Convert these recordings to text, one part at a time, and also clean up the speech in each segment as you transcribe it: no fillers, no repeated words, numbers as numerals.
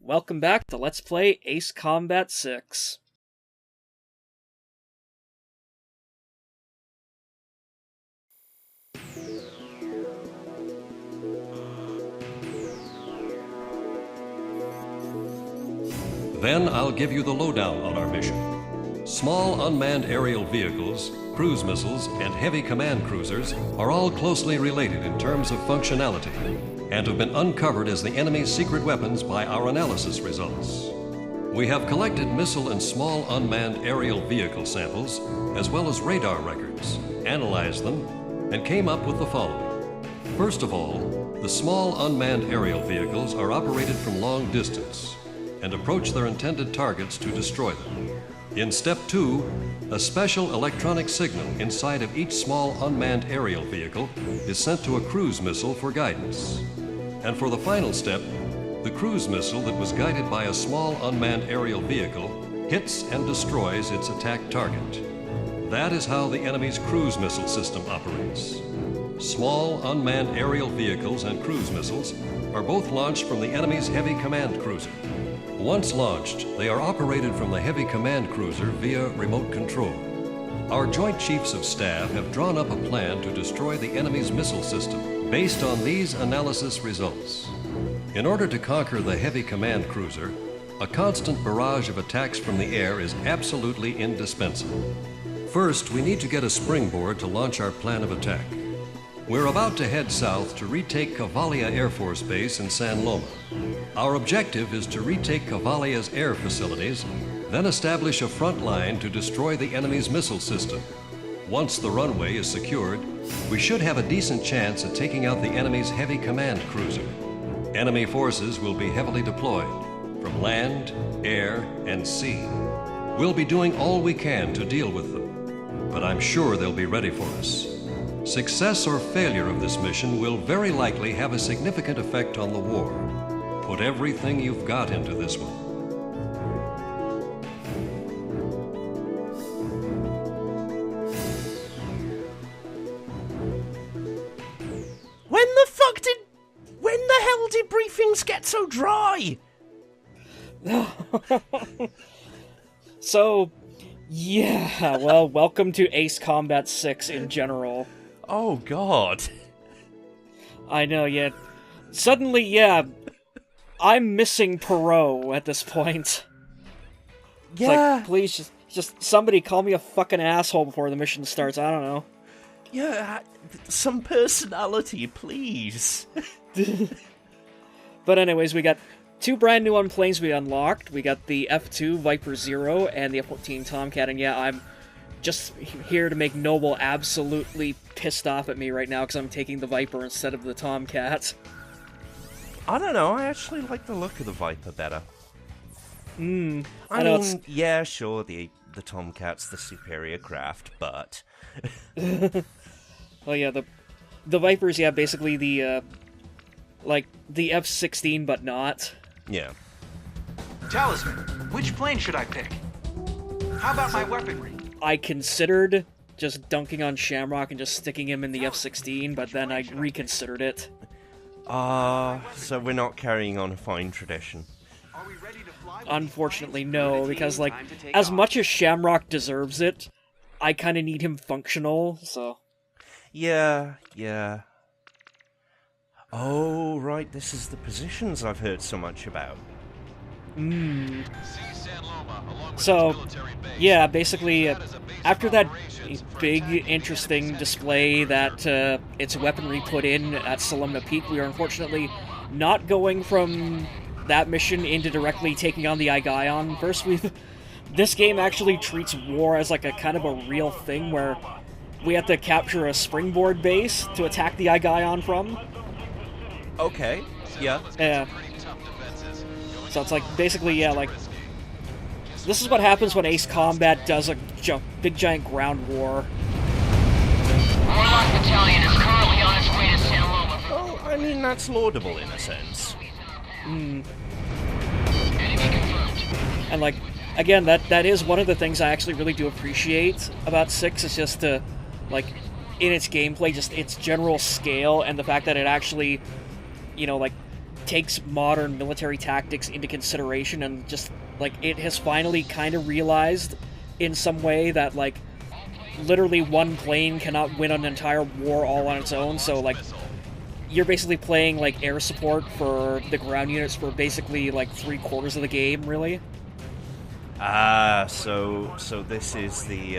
Welcome back to Let's Play Ace Combat 6. Then I'll give you the lowdown on our mission. Small unmanned aerial vehicles, cruise missiles, and heavy command cruisers are all closely related in terms of functionality and have been uncovered as the enemy's secret weapons by our analysis results. We have collected missile and small unmanned aerial vehicle samples, as well as radar records, analyzed them, and came up with the following. First of all, the small unmanned aerial vehicles are operated from long distance and approach their intended targets to destroy them. In step 2, a special electronic signal inside of each small unmanned aerial vehicle is sent to a cruise missile for guidance. And for the final step, the cruise missile that was guided by a small unmanned aerial vehicle hits and destroys its attack target. That is how the enemy's cruise missile system operates. Small unmanned aerial vehicles and cruise missiles are both launched from the enemy's heavy command cruiser. Once launched, they are operated from the heavy command cruiser via remote control. Our Joint Chiefs of Staff have drawn up a plan to destroy the enemy's missile system based on these analysis results. In order to conquer the heavy command cruiser, a constant barrage of attacks from the air is absolutely indispensable. First, we need to get a springboard to launch our plan of attack. We're about to head south to retake Cavalia Air Force Base in San Loma. Our objective is to retake Cavalia's air facilities, then establish a front line to destroy the enemy's missile system. Once the runway is secured, we should have a decent chance at taking out the enemy's heavy command cruiser. Enemy forces will be heavily deployed from land, air, and sea. We'll be doing all we can to deal with them, but I'm sure they'll be ready for us. Success or failure of this mission will very likely have a significant effect on the war. Put everything you've got into this one. When the hell did briefings get so dry? So, yeah, well, welcome to Ace Combat 6 in general. Oh, God. I know, yeah. Suddenly, yeah, I'm missing Perot at this point. It's Yeah. like, please, just somebody call me a fucking asshole before the mission starts, I don't know. Yeah, some personality, please. But anyways, we got two brand new planes we unlocked. We got the F2 Viper Zero and the F-14 Tomcat, and yeah, I'm just here to make Noble absolutely pissed off at me right now because I'm taking the Viper instead of the Tomcat. I don't know, I actually like the look of the Viper better. I I know mean, yeah, sure, the Tomcat's the superior craft, but... Well, yeah, the Viper's, yeah, basically the, like, the F-16, but not. Yeah. Talisman, which plane should I pick? How about my weaponry? I considered just dunking on Shamrock and just sticking him in the F-16, but then I reconsidered it. So we're not carrying on a fine tradition. Are we ready to fly? Unfortunately, no, because, like, as much as Shamrock deserves it, I kind of need him functional, so... Yeah. Oh, right, this is the positions I've heard so much about. So, yeah, basically, after that big, interesting display that its weaponry put in at Salumna Peak, we are unfortunately not going from that mission into directly taking on the Igaion. First, this game actually treats war as like a kind of a real thing where we have to capture a springboard base to attack the Igaion from. Okay, yeah. Yeah. So it's like, basically, yeah, like, this is what happens when Ace Combat does a big giant ground war. Warlock Battalion is currently on its way to San Loma. Well, I mean, that's laudable in a sense. Enemy confirmed. And, like, again, that is one of the things I actually really do appreciate about 6, is just like, in its gameplay, just its general scale, and the fact that it actually, you know, like, takes modern military tactics into consideration, and just, like, it has finally kind of realized in some way that, like, literally one plane cannot win an entire war all on its own, so, like, you're basically playing, like, air support for the ground units for basically, like, 3/4 of the game, really. So this is the,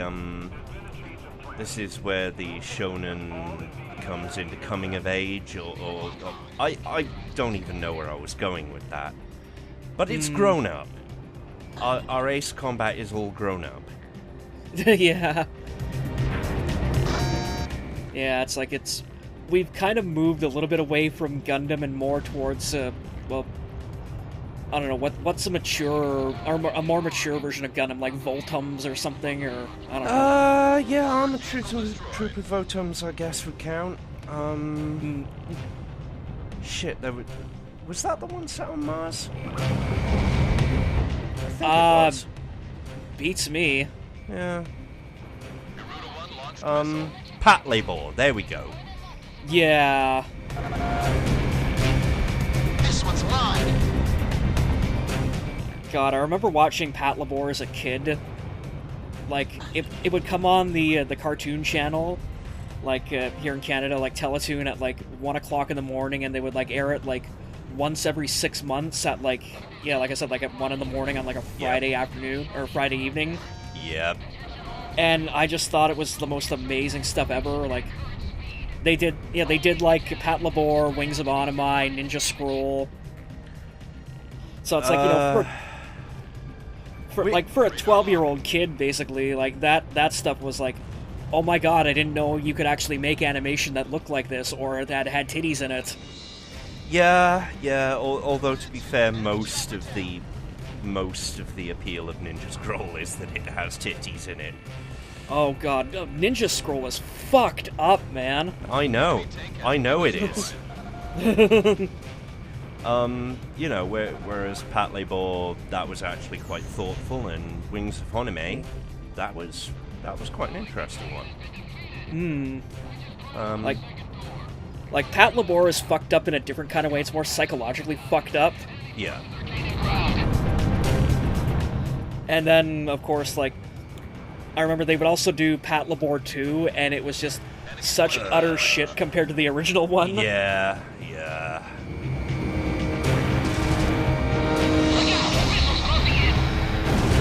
this is where the shonen comes into coming of age, or I don't even know where I was going with that. But it's grown up. Our Ace Combat is all grown up. Yeah. Yeah, it's like we've kind of moved a little bit away from Gundam and more towards, well, I don't know, what's a mature, or a more mature version of Gundam, like Voltums or something, or, I don't know. Yeah, Armored Trooper Voltums, I guess, would count. Shit, was that the one set on Mars? I think it was. Beats me. Yeah. Pat Labor, there we go. Yeah. This one's mine. God, I remember watching Pat Labor as a kid. Like, it would come on the cartoon channel, like, here in Canada, like, Teletoon at, like, 1 o'clock in the morning, and they would, like, air it, like, once every 6 months at, like, yeah, like I said, like, at 1 in the morning on, like, a Friday afternoon, or Friday evening. Yep. And I just thought it was the most amazing stuff ever. Like, they did, like, Pat Labor, Wings of Onimai, Ninja Scroll. So it's like, you know, for a 12-year-old kid, basically, like, that stuff was like, oh my god, I didn't know you could actually make animation that looked like this, or that had titties in it. Yeah. Although, to be fair, most of the appeal of Ninja Scroll is that it has titties in it. Oh god, Ninja Scroll is fucked up, man. I know it is. You know, whereas Pat Labor, that was actually quite thoughtful, and Wings of Honime, that was quite an interesting one. Like Pat Labor is fucked up in a different kind of way. It's more psychologically fucked up. Yeah. And then, of course, like, I remember they would also do Pat Labor 2, and it was just such utter shit compared to the original one. Yeah.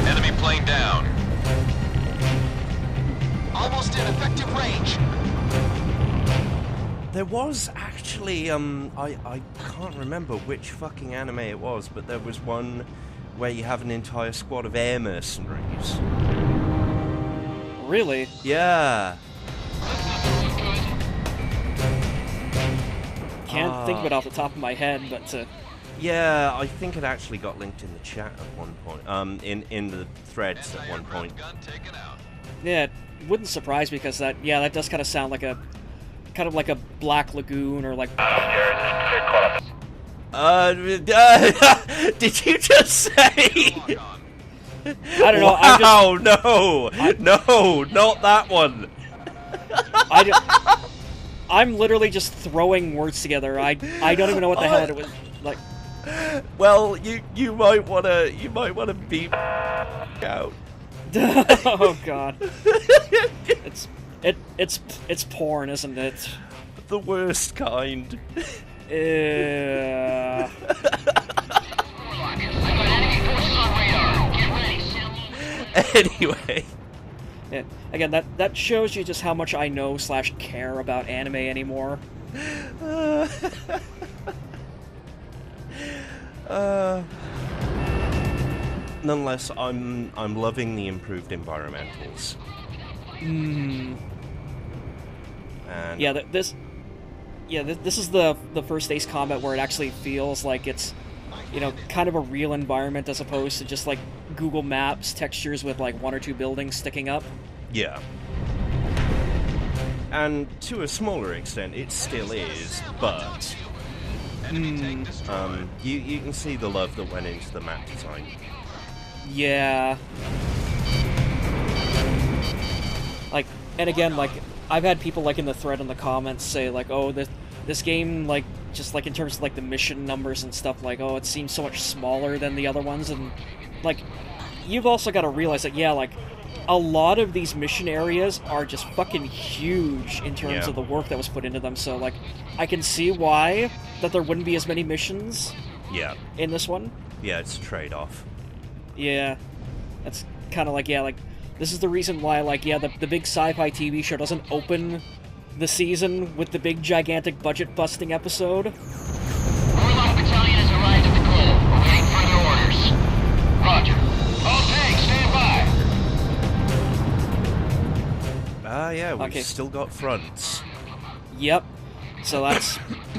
Enemy plane down. Almost in effective range. There was actually, I can't remember which fucking anime it was, but there was one where you have an entire squad of air mercenaries. Really? Yeah. Can't think of it off the top of my head, but Yeah, I think it actually got linked in the chat at one point. In the threads at one point. yeah, it wouldn't surprise me because that does kind of sound like a Black Lagoon or like. Did you just say? I don't know. Wow, no, not that one. I'm literally just throwing words together. I don't even know what the hell it was like. Well, you might wanna beep out. Oh god. It's porn, isn't it? The worst kind. Anyway. Yeah, again, that shows you just how much I know / care about anime anymore. Nonetheless, I'm loving the improved environmentals. And yeah, this is the first Ace Combat where it actually feels like it's, you know, kind of a real environment as opposed to just like Google Maps textures with like 1 or 2 buildings sticking up. Yeah. And to a smaller extent, it still is, but you can see the love that went into the map design. Yeah. Like, and again, like, I've had people like in the thread in the comments say like, oh, this game like just like in terms of like the mission numbers and stuff, like, oh, it seems so much smaller than the other ones, and like you've also got to realize that, yeah, like a lot of these mission areas are just fucking huge in terms of the work that was put into them, so like I can see why that there wouldn't be as many missions in this one. Yeah, it's a trade-off. Yeah, that's kind of like, yeah, like this is the reason why, like, yeah, the big sci-fi TV show doesn't open the season with the big gigantic budget busting episode. Warlock Battalion has arrived at the goal, awaiting further orders. Roger. All tanks, stand by. Yeah, we've still got fronts. Yep. So that's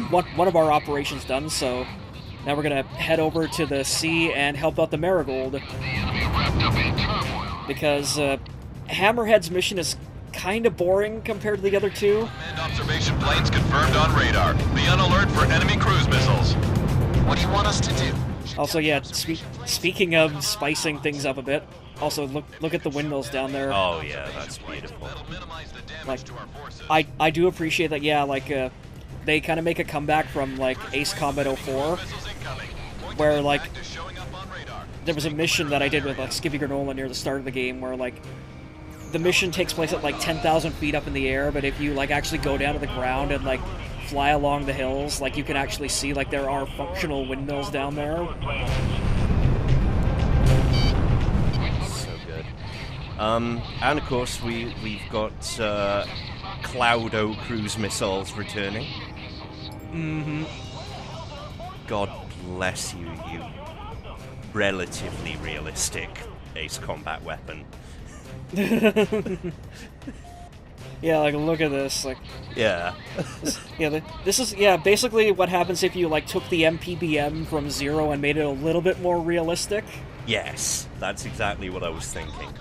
one of our operations done, so now we're gonna head over to the sea and help out the Marigold. The enemy wrapped up in turmoil. Because Hammerhead's mission is kind of boring compared to the other two. And observation planes confirmed on radar. Be on alert for enemy cruise missiles. What do you want us to do? Also, yeah, speaking of spicing things up a bit, also look at the windmills down there. Oh yeah, that's beautiful. Like, I do appreciate that, yeah, like, they kind of make a comeback from, like, Ace Combat 04, where, like, there was a mission that I did with, like, Skippy Granola near the start of the game where, like, the mission takes place at, like, 10,000 feet up in the air, but if you, like, actually go down to the ground and, like, fly along the hills, like, you can actually see, like, there are functional windmills down there. So good. And of course, we've got Cloudo cruise missiles returning. Mm-hmm. God bless you, you relatively realistic Ace Combat weapon. Yeah, like, look at this, like... Yeah. This is, yeah, basically what happens if you, like, took the MPBM from 0 and made it a little bit more realistic. Yes, that's exactly what I was thinking.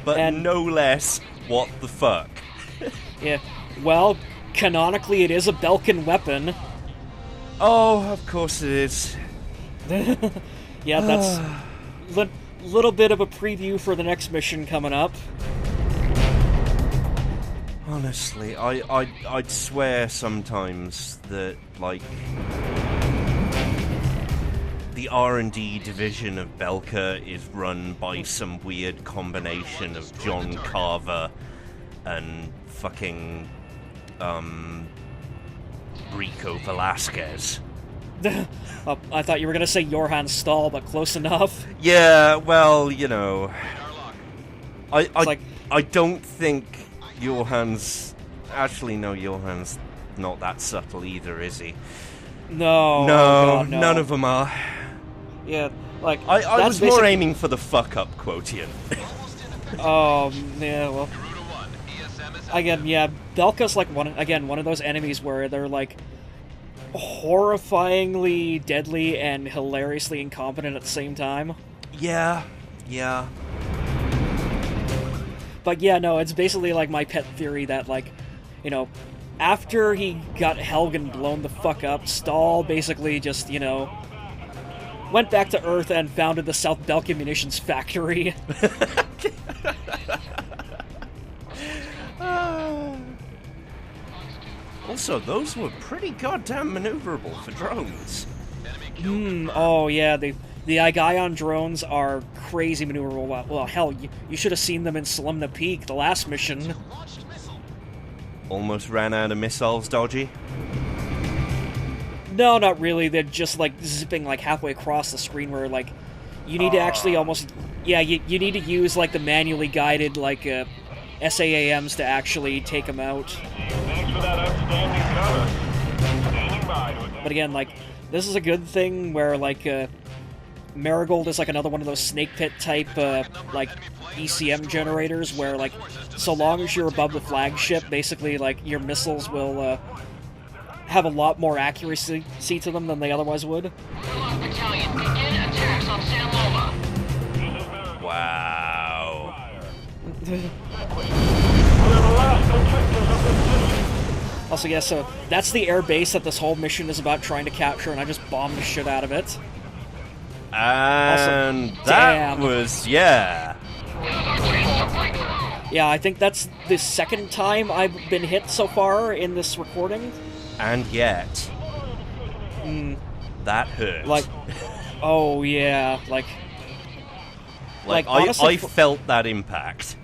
But And- no less, what the fuck? Yeah, well, canonically it is a Belkin weapon. Oh, of course it is. Yeah, that's little bit of a preview for the next mission coming up. Honestly, I'd swear sometimes that, like, the R&D division of Belka is run by some weird combination of John Carver and fucking, Rico Velasquez. Oh, I thought you were gonna say Johann Stahl, but close enough. Yeah, well, you know, like- I don't think Johann's... Actually, no, Johann's not that subtle either, is he? No. No, Oh God, no. none of them are. Yeah, like... I that's was more basic- aiming for the fuck-up quotient. Yeah, well... Again, yeah, Belka's like one of those enemies where they're like horrifyingly deadly and hilariously incompetent at the same time. Yeah. But yeah, no, it's basically like my pet theory that, like, you know, after he got Helgen blown the fuck up, Stahl basically just, you know, went back to Earth and founded the South Belka Munitions Factory. Also, those were pretty goddamn maneuverable for drones. Oh yeah, the Igaion drones are crazy maneuverable. Well, hell, you should have seen them in Solemna Peak, the last mission. Almost ran out of missiles, Dodgy. No, not really. They're just like zipping like halfway across the screen where like you need to actually almost... Yeah, you need to use like the manually guided like SAAMs to actually take them out. Thanks for that outstanding cover. Standing by to attend. But again, like, this is a good thing where like Marigold is like another one of those snake pit type like ECM generators where like so long as you're above the flagship, basically like your missiles will have a lot more accuracy to them than they otherwise would. Warlock Battalion, begin attacks on San Loma. Wow. We're the last objectives of the city. Also, yeah, so that's the air base that this whole mission is about trying to capture, and I just bombed the shit out of it. And Also, that damn. was, yeah. Yeah, Yeah, I think that's the second time I've been hit so far in this recording. And yet, that hurt. Like, oh yeah, like honestly, I felt that impact.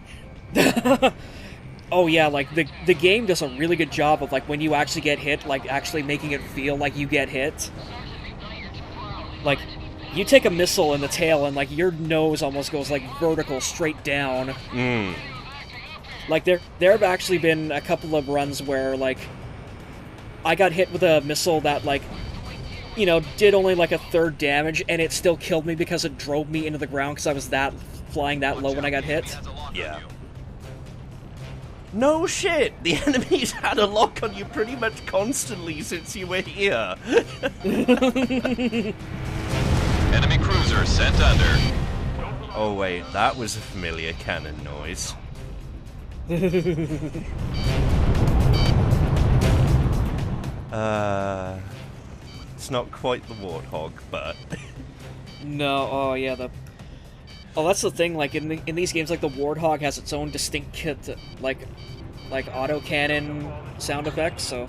oh yeah, like the game does a really good job of like when you actually get hit, like actually making it feel like you get hit. Like, you take a missile in the tail and like your nose almost goes like vertical straight down. Like there have actually been a couple of runs where like I got hit with a missile that like, you know, did only like a third damage, and it still killed me because it drove me into the ground because I was flying that low when I got hit. Yeah. No shit! The enemies had a lock on you pretty much constantly since you were here. Enemy cruiser sent under. Oh wait, that was a familiar cannon noise. It's not quite the Warthog, but... No, oh yeah, oh, that's the thing, like, in these games, like, the Warthog has its own distinct kit, like autocannon sound effects, so...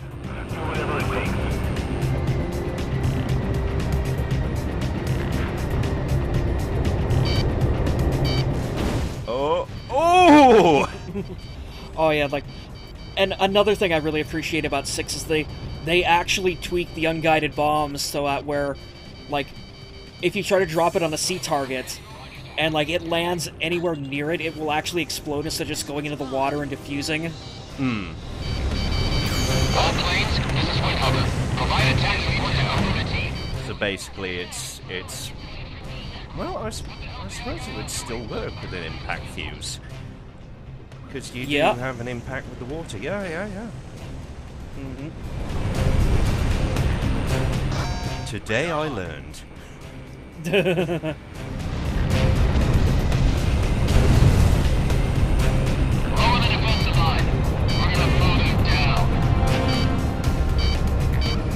Oh! Oh! Oh yeah, like... And another thing I really appreciate about 6 is they actually tweak the unguided bombs so that where, like, if you try to drop it on a C target, and, like, it lands anywhere near it, it will actually explode instead of just going into the water and diffusing. All planes, this is Whitecover. Provide attack support to Alpha team. So basically, it's... Well, I suppose it would still work with an impact fuse. Because you do have an impact with the water. Yeah. Today I learned. Lower the defensive line. We're gonna blow them down.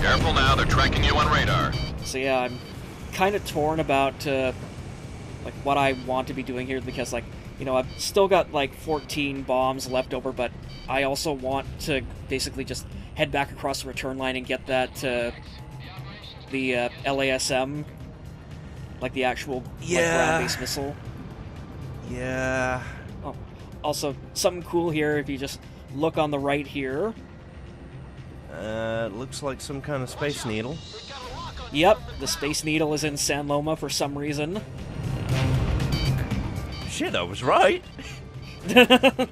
Careful now, they're tracking you on radar. So yeah, I'm kind of torn about, like, what I want to be doing here, because, like, you know, I've still got, like, 14 bombs left over, but I also want to basically just head back across the return line and get that, the LASM, like the actual like, ground-based missile. Yeah. Oh, also, something cool here, if you just look on the right here. Looks like some kind of space needle. Yep, the Space Needle is in San Loma for some reason. Shit, I was right.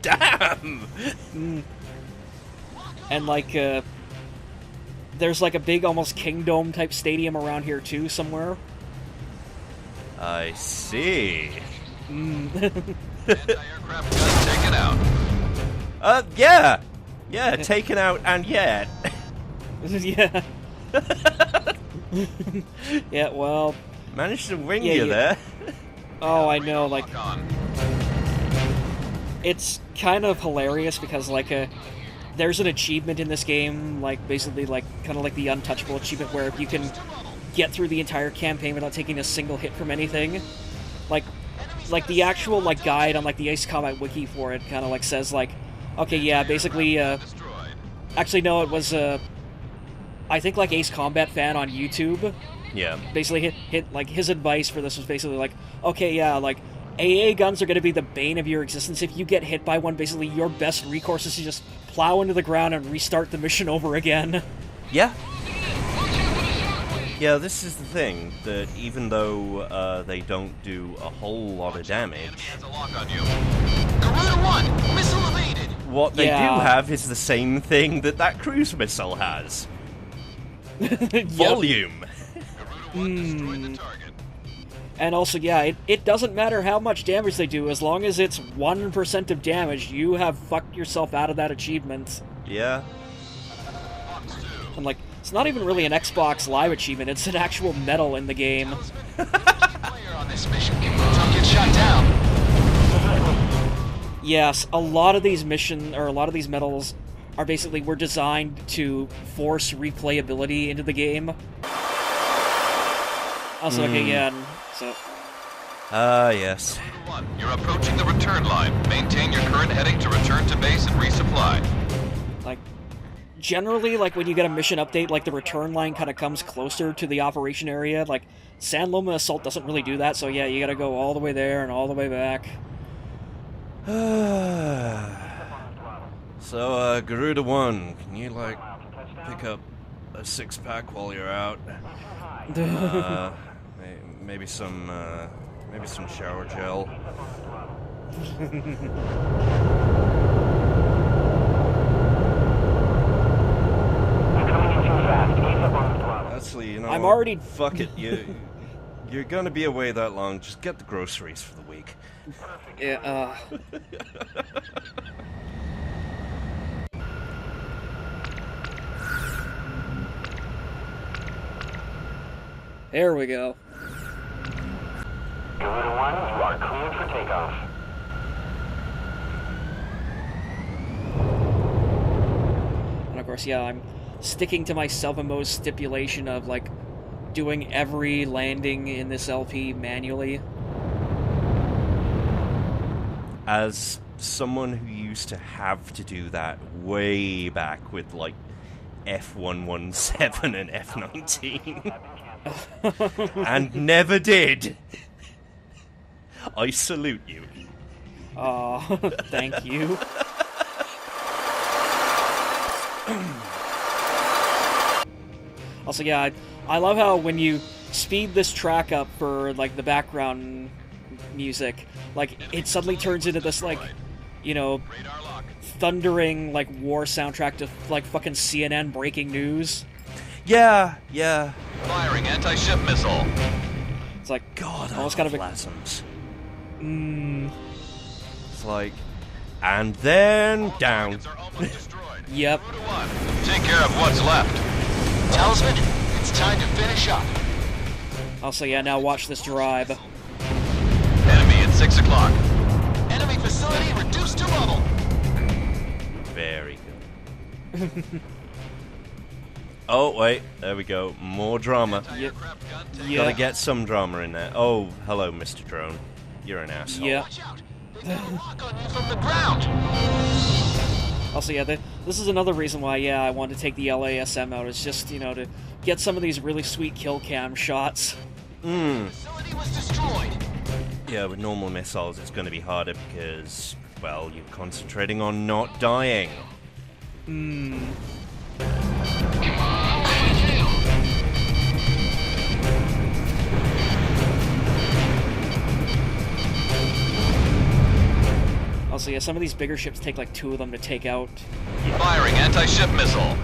Damn. And like, there's like a big, almost Kingdome type stadium around here too, somewhere. I see. Anti-aircraft gun taken out. Yeah, taken out and yet. Yeah. Yeah, well... Managed to wing you there. Oh, I know, like... On. It's kind of hilarious because, like, there's an achievement in this game, like, basically, like, kind of like the Untouchable achievement, where if you can get through the entire campaign without taking a single hit from anything, like the actual, like, guide on, like, the Ace Combat wiki for it kind of, like, says, like, okay, yeah, basically, actually, no, it was, I think, like, Ace Combat Fan on YouTube. Yeah. Basically, hit like, his advice for this was basically like, okay, yeah, like, AA guns are going to be the bane of your existence. If you get hit by one, basically, your best recourse is to just plow into the ground and restart the mission over again. Yeah. Yeah, this is the thing, that even though they don't do a whole lot of damage, Hands a lock on you. Corona 1, missile evaded. what they do have is the same thing that cruise missile has. Volume. Destroyed the target. And also, yeah, it doesn't matter how much damage they do, as long as it's 1% of damage, you have fucked yourself out of that achievement. Yeah. And, like, it's not even really an Xbox Live achievement, it's an actual medal in the game. Player on this mission. Don't get shot down. Yes, a lot of these medals are basically were designed to force replayability into the game. Also, okay, yeah, and so... Ah, yes. You're approaching the return line. Maintain your current heading to return to base and resupply. Like, generally, like, when you get a mission update, like, the return line kind of comes closer to the operation area. Like, San Loma Assault doesn't really do that, so yeah, you gotta go all the way there and all the way back. So, Garuda 1, can you, like, pick up a 6-pack while you're out? Maybe some shower gel. Actually, you know, I'm already... Fuck it, you're gonna be away that long. Just get the groceries for the week. Yeah, There we go. Garuda 1, you are cleared for takeoff. And of course, yeah, I'm sticking to my self-imposed stipulation of, like, doing every landing in this LP manually. As someone who used to have to do that way back with, like, F117 and F19, and never did, I salute you. Aw, thank you. Also, yeah, I love how when you speed this track up for, like, the background music, like, it suddenly turns into this, like, you know, thundering, like, war soundtrack to, like, fucking CNN breaking news. Yeah, yeah. Firing anti-ship missile. It's like, God, almost I kind of love a... Lasms. Mm, It's like, and then down. Targets are almost destroyed. yep. Garuda 1, take care of what's left. Talisman, it's time to finish up. Also, yeah, now watch this drive. Enemy at 6 o'clock. Enemy facility reduced to rubble. Very good. Oh, wait, there we go. More drama. Yep. Gotta Yeah. get some drama in there. Oh, hello, Mr. Drone. You're an asshole. Yeah. Watch out. They got a lock on you from the ground. Also, yeah, this is another reason why, yeah, I want to take the LASM out. Is just, you know, to get some of these really sweet kill cam shots. Facility was destroyed. Yeah, with normal missiles, it's going to be harder because, well, you're concentrating on not dying. Also, yeah, some of these bigger ships take like 2 of them to take out. Firing anti-ship missile.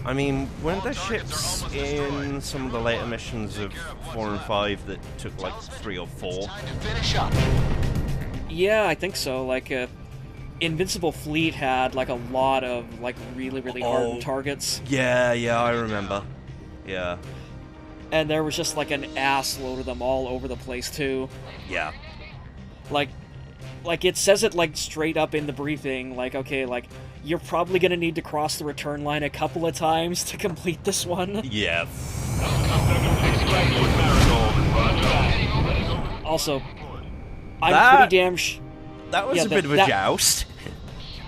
I mean, weren't there ships in some of the later missions of 4 and 5 that took like 3 or 4? Time to finish up. Yeah, I think so. Like, Invincible Fleet had like a lot of like really hardened targets, Yeah, I remember. Yeah. and there was just like an ass load of them all over the place too. Yeah. Like it says it like straight up in the briefing, like, okay, like you're probably gonna need to cross the return line a couple of times to complete this one. Yeah. Also, I'm pretty damn That was yeah, a bit of a joust.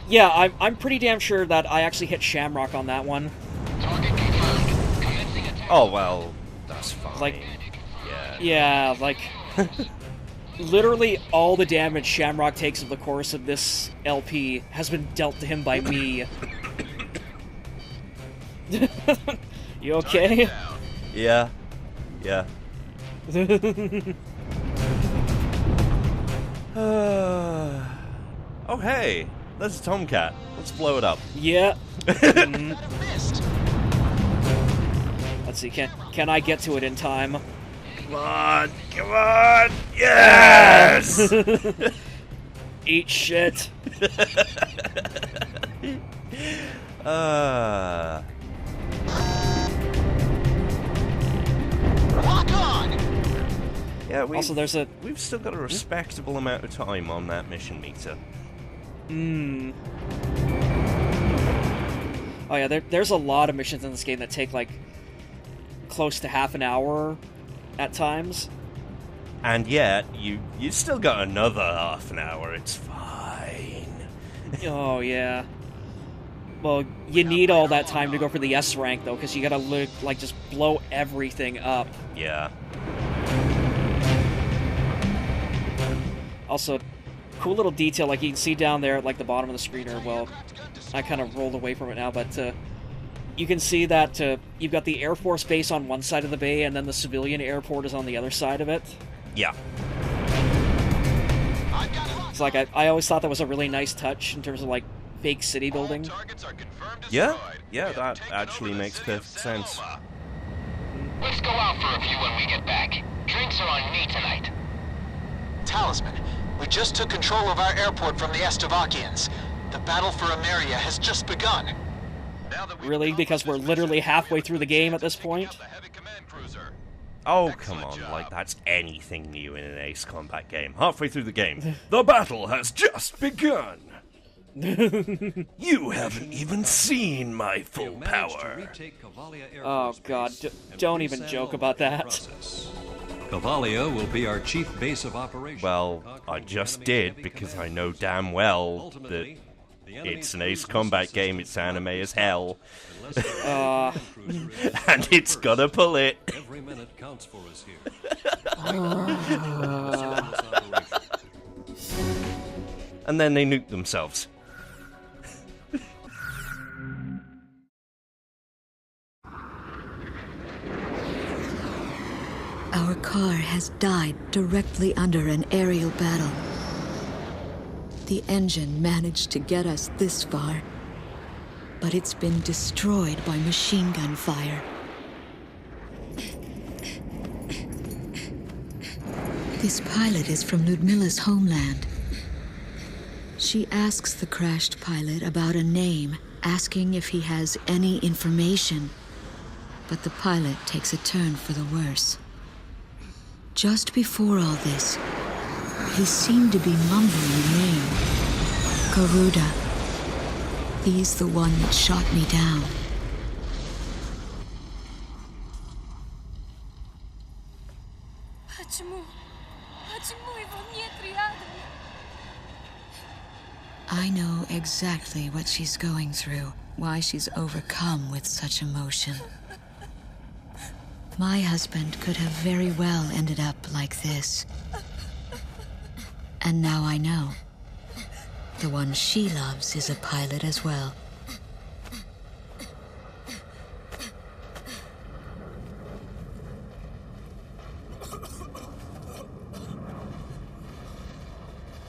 yeah, I'm pretty damn sure that I actually hit Shamrock on that one. Target confirmed. Commencing attack. Oh, well, that's fine. Like, yeah. yeah, like literally all the damage Shamrock takes over the course of this LP has been dealt to him by me. You okay? Yeah. Yeah. Oh, hey, there's a Tomcat. Let's blow it up. Yeah. Missed. Let's see, can I get to it in time? Come on, yes! Eat shit. Lock on. Yeah, Also, we've still got a respectable amount of time on that mission meter. Oh yeah, there's a lot of missions in this game that take like close to half an hour at times. And yet, you still got another half an hour. It's fine. Oh, yeah. Well, you need all that time to go for the S rank, though, because you gotta, like, just blow everything up. Yeah. Also, cool little detail, like, you can see down there at, like, the bottom of the screen, or, well, I kind of rolled away from it now, but, you can see that, you've got the Air Force Base on one side of the bay, and then the civilian airport is on the other side of it. Yeah. It's like, I always thought that was a really nice touch in terms of, like, fake city building. Yeah, that actually makes perfect sense. Let's go out for a few when we get back. Drinks are on me tonight. Talisman, we just took control of our airport from the Estevakians. The battle for Emmeria has just begun. Really? Because we're literally halfway through the game at this point? Oh, come on, like that's anything new in an Ace Combat game. Halfway through the game, the battle has just begun! You haven't even seen my full power. Oh god, don't even joke about that. Cavalia will be our chief base of operations. Well, I just did, because I know damn well that it's an Ace Combat game, it's anime as hell. And it's gotta pull it. Every minute counts for us here. And then they nuke themselves. Our car has died directly under an aerial battle. The engine managed to get us this far, but it's been destroyed by machine gun fire. This pilot is from Ludmila's homeland. She asks the crashed pilot about a name, asking if he has any information. But the pilot takes a turn for the worse. Just before all this, he seemed to be mumbling a name. Garuda. He's the one that shot me down. I know exactly what she's going through, why she's overcome with such emotion. My husband could have very well ended up like this. And now I know. The one she loves is a pilot as well.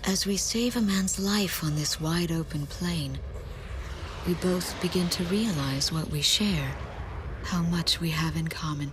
As we save a man's life on this wide-open plain, we both begin to realize what we share, how much we have in common.